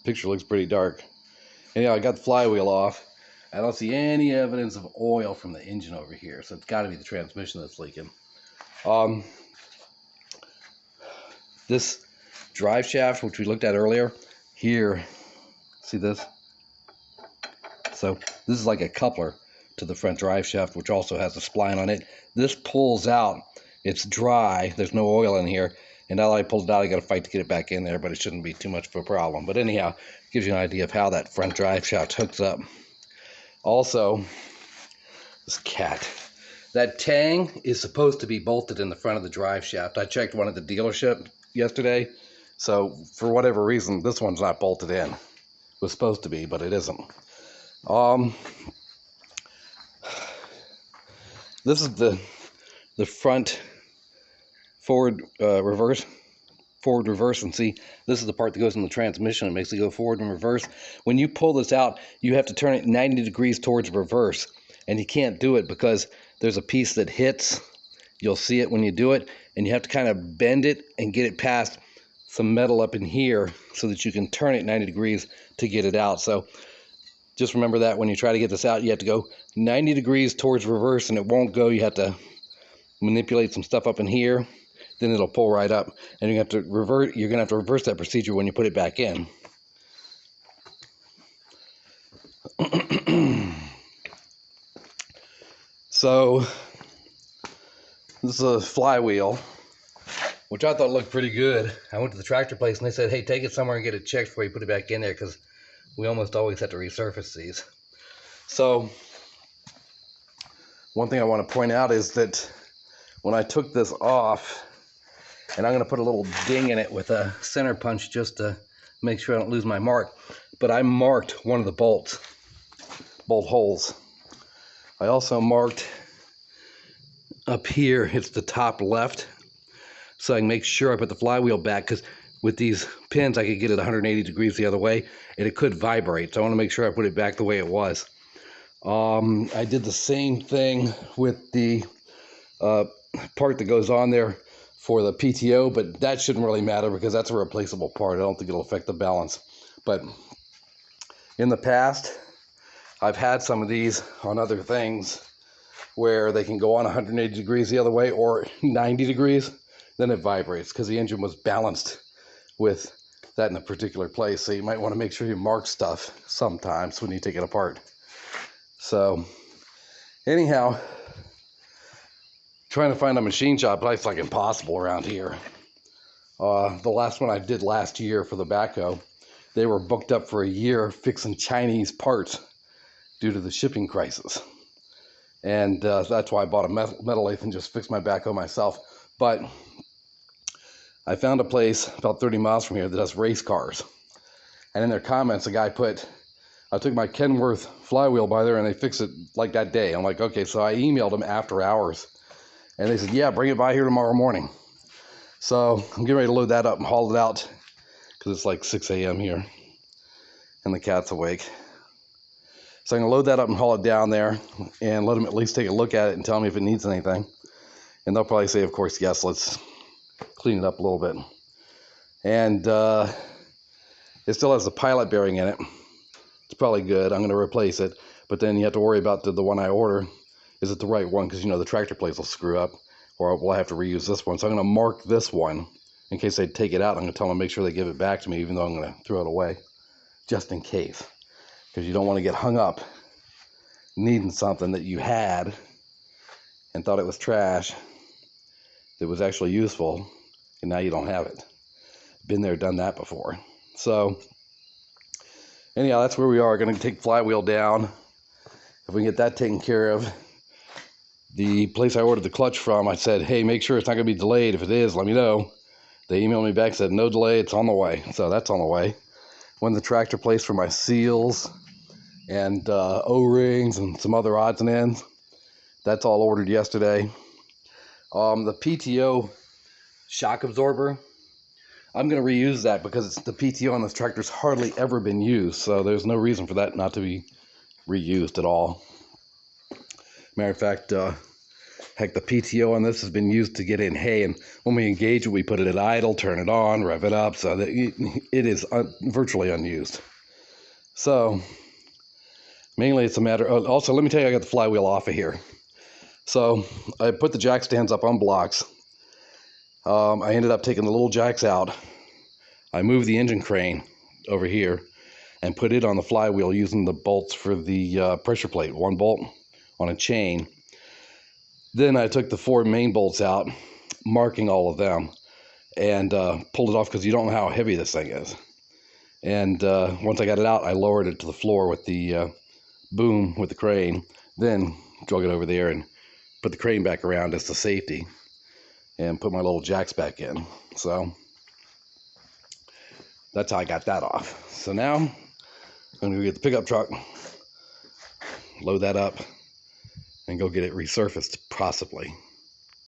picture looks pretty dark. Anyhow, I got the flywheel off. I don't see any evidence of oil from the engine over here, so it's got to be the transmission that's leaking. This drive shaft, which we looked at earlier, here, see this? So this is like a coupler to the front drive shaft, which also has a spline on it. This pulls out. It's dry. There's no oil in here. And now that I pulled it out, I got to fight to get it back in there, but it shouldn't be too much of a problem. But anyhow, it gives you an idea of how that front drive shaft hooks up. Also, this cat. That tang is supposed to be bolted in the front of the drive shaft. I checked one at the dealership yesterday. So for whatever reason, this one's not bolted in. It was supposed to be, but it isn't. This is the front forward reverse, and see, this is the part that goes in the transmission. It makes it go forward and reverse. When you pull this out, you have to turn it 90 degrees towards reverse, and you can't do it because there's a piece that hits. You'll see it when you do it, and you have to kind of bend it and get it past some metal up in here so that you can turn it 90 degrees to get it out. So just remember that when you try to get this out, you have to go 90 degrees towards reverse, and it won't go. You have to manipulate some stuff up in here, then it'll pull right up. And you have to revert. You're going to have to reverse that procedure when you put it back in. So this is a flywheel, which I thought looked pretty good. I went to the tractor place and they said, hey, take it somewhere and get it checked before you put it back in there, because we almost always have to resurface these. So one thing I want to point out is that when I took this off, and I'm going to put a little ding in it with a center punch just to make sure I don't lose my mark, but I marked one of the bolt holes. I also marked up here, it's the top left, so I can make sure I put the flywheel back, because with these pins I could get it 180 degrees the other way and it could vibrate, so I want to make sure I put it back the way it was. I did the same thing with the part that goes on there for the PTO, but that shouldn't really matter because that's a replaceable part. I don't think it'll affect the balance. But in the past, I've had some of these on other things where they can go on 180 degrees the other way or 90 degrees, then it vibrates because the engine was balanced with that in a particular place. So you might want to make sure you mark stuff sometimes when you take it apart. So anyhow, trying to find a machine shop, but it's like impossible around here. The last one I did last year for the backhoe, they were booked up for a year fixing Chinese parts due to the shipping crisis. And that's why I bought a metal lathe and just fixed my backhoe myself. But I found a place about 30 miles from here that does race cars. And in their comments, a guy put, I took my Kenworth flywheel by there and they fixed it like that day. I'm like, okay, so I emailed them after hours. And they said, yeah, bring it by here tomorrow morning. So I'm getting ready to load that up and haul it out because it's like 6 a.m. here and the cat's awake. So I'm going to load that up and haul it down there and let them at least take a look at it and tell me if it needs anything. And they'll probably say, of course, yes, let's clean it up a little bit. And it still has the pilot bearing in it. It's probably good. I'm going to replace it. But then you have to worry about the one I order. Is it the right one? Because, you know, the tractor place will screw up. Or will I have to reuse this one? So I'm going to mark this one in case they take it out. I'm going to tell them to make sure they give it back to me, even though I'm going to throw it away. Just in case. Because you don't want to get hung up needing something that you had and thought it was trash that was actually useful, and now you don't have it. Been there, done that before. So anyhow, that's where we are. Going to take flywheel down. If we can get that taken care of. The place I ordered the clutch from, I said, hey, make sure it's not going to be delayed. If it is, let me know. They emailed me back, said no delay, it's on the way. So that's on the way. Went to the tractor place for my seals and O-rings and some other odds and ends. That's all ordered yesterday. The PTO shock absorber, I'm going to reuse that because it's the PTO on this tractor's hardly ever been used. So there's no reason for that not to be reused at all. Matter of fact, Heck, the PTO on this has been used to get in hay, and when we engage it, we put it at idle, turn it on, rev it up, so that it is virtually unused. So mainly it's a matter of, also let me tell you, I got the flywheel off of here. So I put the jack stands up on blocks. I ended up taking the little jacks out. I moved the engine crane over here and put it on the flywheel using the bolts for the pressure plate, one bolt on a chain. Then I took the 4 main bolts out, marking all of them, and pulled it off because you don't know how heavy this thing is. And once I got it out, I lowered it to the floor with the boom with the crane, then drug it over there and put the crane back around as the safety and put my little jacks back in. So that's how I got that off. So now I'm going to go get the pickup truck, load that up, and go get it resurfaced, possibly.